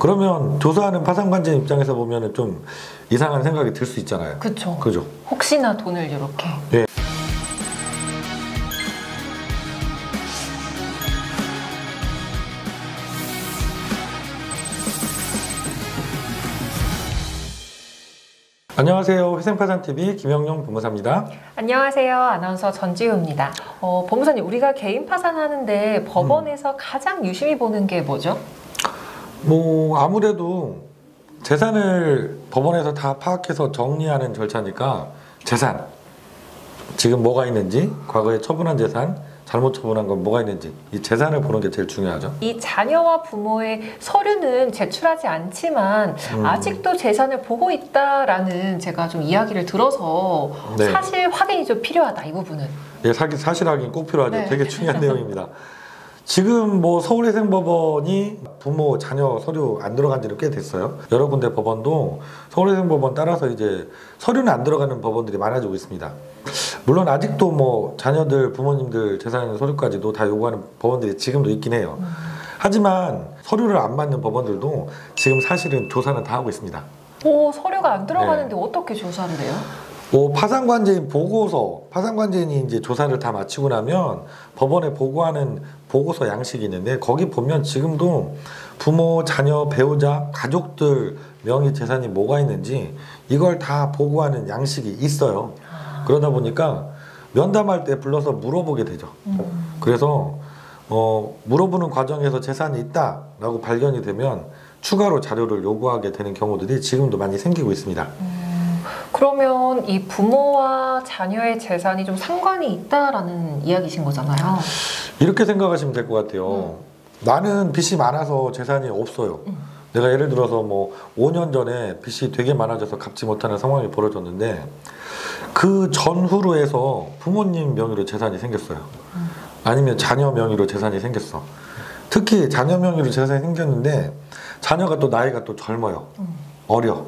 그러면 조사하는 파산관제인 입장에서 보면은 좀 이상한 생각이 들 수 있잖아요. 그쵸. 그죠? 혹시나 돈을 이렇게. 예. 안녕하세요. 회생파산TV 김영용 변호사입니다. 안녕하세요. 아나운서 전지우입니다. 법무사님, 우리가 개인 파산하는데 법원에서 가장 유심히 보는 게 뭐죠? 뭐 아무래도 재산을 법원에서 다 파악해서 정리하는 절차니까 재산, 지금 뭐가 있는지, 과거에 처분한 재산, 잘못 처분한 건 뭐가 있는지 이 재산을 보는 게 제일 중요하죠. 이 자녀와 부모의 서류는 제출하지 않지만 아직도 재산을 보고 있다라는 제가 좀 이야기를 들어서 네. 사실 확인이 좀 필요하다, 이 부분은. 예, 사실 확인 꼭 필요하죠. 네. 되게 중요한 내용입니다. 지금 뭐 서울회생법원이 부모 자녀 서류 안 들어간 지는 꽤 됐어요. 여러 군데 법원도 서울회생법원 따라서 이제 서류는 안 들어가는 법원들이 많아지고 있습니다. 물론 아직도 뭐 자녀들 부모님들 재산 서류까지도 다 요구하는 법원들이 지금도 있긴 해요. 하지만 서류를 안 받는 법원들도 지금 사실은 조사는 다 하고 있습니다. 오, 서류가 안 들어가는데 어떻게 조사한대요? 파산관제인 보고서, 파산관제인이 이제 조사를 다 마치고 나면 법원에 보고하는 보고서 양식이 있는데 거기 보면 지금도 부모, 자녀, 배우자, 가족들 명의 재산이 뭐가 있는지 이걸 다 보고하는 양식이 있어요. 그러다 보니까 면담할 때 불러서 물어보게 되죠. 그래서 물어보는 과정에서 재산이 있다라고 발견이 되면 추가로 자료를 요구하게 되는 경우들이 지금도 많이 생기고 있습니다. 그러면 이 부모와 자녀의 재산이 좀 상관이 있다라는 이야기신 거잖아요. 이렇게 생각하시면 될 것 같아요. 나는 빚이 많아서 재산이 없어요. 내가 예를 들어서 뭐 5년 전에 빚이 되게 많아져서 갚지 못하는 상황이 벌어졌는데 그 전후로 해서 부모님 명의로 재산이 생겼어요. 아니면 자녀 명의로 재산이 생겼어. 특히 자녀 명의로 재산이 생겼는데 자녀가 또 나이가 또 젊어요. 어려.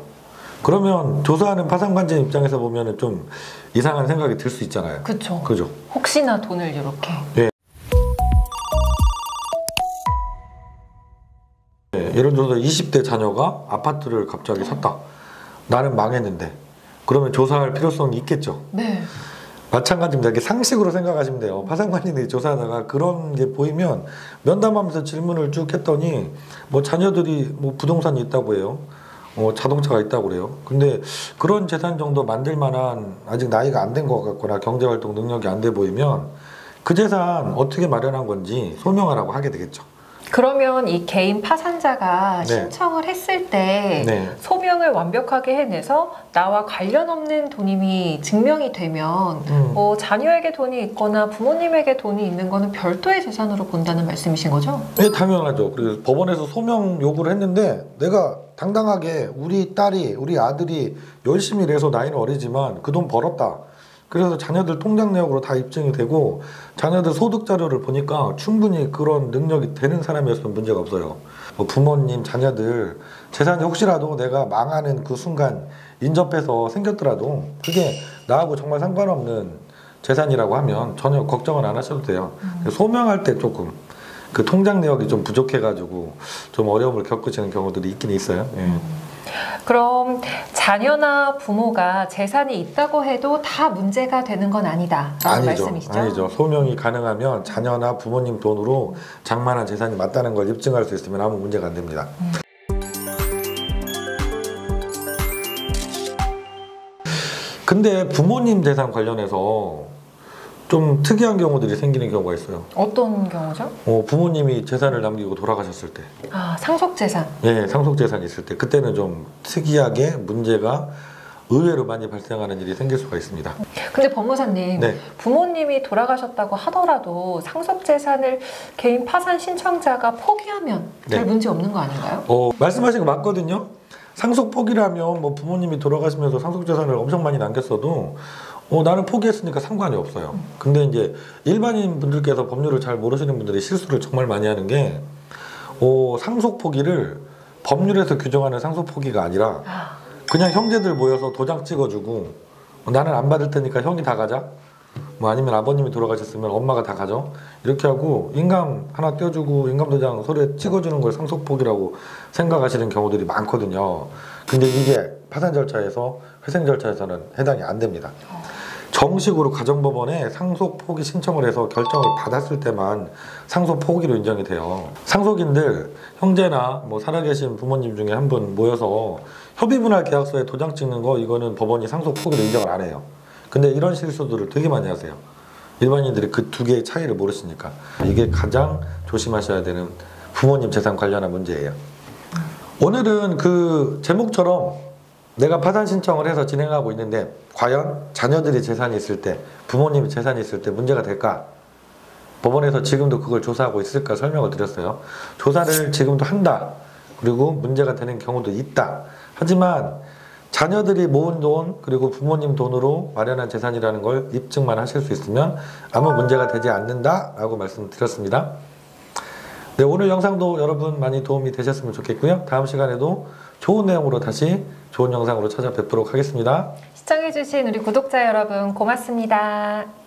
그러면 조사하는 파산관제 입장에서 보면 좀 이상한 생각이 들 수 있잖아요. 그쵸. 그죠? 혹시나 돈을 이렇게. 네. 네. 예를 들어서 20대 자녀가 아파트를 갑자기 샀다. 나는 망했는데. 그러면 조사할 필요성이 있겠죠. 네. 마찬가지입니다. 이렇게 상식으로 생각하시면 돼요. 파산관리인들이 조사하다가 그런 게 보이면 면담하면서 질문을 쭉 했더니 뭐 자녀들이 뭐 부동산이 있다고 해요. 자동차가 있다고 그래요. 근데 그런 재산 정도 만들 만한 아직 나이가 안 된 것 같거나 경제활동 능력이 안 돼 보이면 그 재산 어떻게 마련한 건지 소명하라고 하게 되겠죠. 그러면 이 개인 파산자가 네. 신청을 했을 때 네. 소명을 완벽하게 해내서 나와 관련 없는 돈임이 증명이 되면 자녀에게 돈이 있거나 부모님에게 돈이 있는 거는 별도의 재산으로 본다는 말씀이신 거죠? 네, 당연하죠. 그래서 법원에서 소명 요구를 했는데 내가 당당하게 우리 딸이 우리 아들이 열심히 일해서 나이는 어리지만 그 돈 벌었다. 그래서 자녀들 통장 내역으로 다 입증이 되고 자녀들 소득 자료를 보니까 충분히 그런 능력이 되는 사람이었으면 문제가 없어요. 부모님, 자녀들 재산이 혹시라도 내가 망하는 그 순간 인접해서 생겼더라도 그게 나하고 정말 상관없는 재산이라고 하면 전혀 걱정은 안 하셔도 돼요. 소명할 때 조금 그 통장 내역이 좀 부족해가지고 좀 어려움을 겪으시는 경우들이 있긴 있어요. 예. 그럼 자녀나 부모가 재산이 있다고 해도 다 문제가 되는 건 아니다라는 말씀이시죠? 아니죠. 소명이 가능하면 자녀나 부모님 돈으로 장만한 재산이 맞다는 걸 입증할 수 있으면 아무 문제가 안 됩니다. 근데 부모님 재산 관련해서 좀 특이한 경우들이 생기는 경우가 있어요. 어떤 경우죠? 부모님이 재산을 남기고 돌아가셨을 때. 상속재산. 네, 상속재산이 있을 때. 그때는 좀 특이하게 문제가 의외로 많이 발생하는 일이 생길 수가 있습니다. 근데 법무사님, 네. 부모님이 돌아가셨다고 하더라도 상속재산을 개인 파산 신청자가 포기하면 별 네. 문제 없는 거 아닌가요? 말씀하신 거 맞거든요. 상속 포기라면 뭐 부모님이 돌아가시면서 상속재산을 엄청 많이 남겼어도 나는 포기했으니까 상관이 없어요. 근데 이제 일반인 분들께서 법률을 잘 모르시는 분들이 실수를 정말 많이 하는 게 상속 포기를 법률에서 규정하는 상속 포기가 아니라 그냥 형제들 모여서 도장 찍어주고 나는 안 받을 테니까 형이 다 가자. 뭐 아니면 아버님이 돌아가셨으면 엄마가 다 가져. 이렇게 하고 인감 하나 떼어주고 인감도장 서류에 찍어주는 걸 상속폭이라고 생각하시는 경우들이 많거든요. 근데 이게 파산 절차에서 회생 절차에서는 해당이 안 됩니다. 정식으로 가정법원에 상속포기 신청을 해서 결정을 받았을 때만 상속포기로 인정이 돼요. 상속인들 형제나 뭐 살아계신 부모님 중에 한 분 모여서 협의분할 계약서에 도장 찍는 거 이거는 법원이 상속포기로 인정을 안 해요. 근데 이런 실수들을 되게 많이 하세요. 일반인들이 그 두 개의 차이를 모르시니까. 이게 가장 조심하셔야 되는 부모님 재산 관련한 문제예요. 오늘은 그 제목처럼 내가 파산 신청을 해서 진행하고 있는데 과연 자녀들이 재산이 있을 때, 부모님이 재산이 있을 때 문제가 될까? 법원에서 지금도 그걸 조사하고 있을까 설명을 드렸어요. 조사를 지금도 한다. 그리고 문제가 되는 경우도 있다. 하지만 자녀들이 모은 돈 그리고 부모님 돈으로 마련한 재산이라는 걸 입증만 하실 수 있으면 아무 문제가 되지 않는다라고 말씀드렸습니다. 네, 오늘 영상도 여러분 많이 도움이 되셨으면 좋겠고요. 다음 시간에도 좋은 내용으로 다시 좋은 영상으로 찾아뵙도록 하겠습니다. 시청해주신 우리 구독자 여러분 고맙습니다.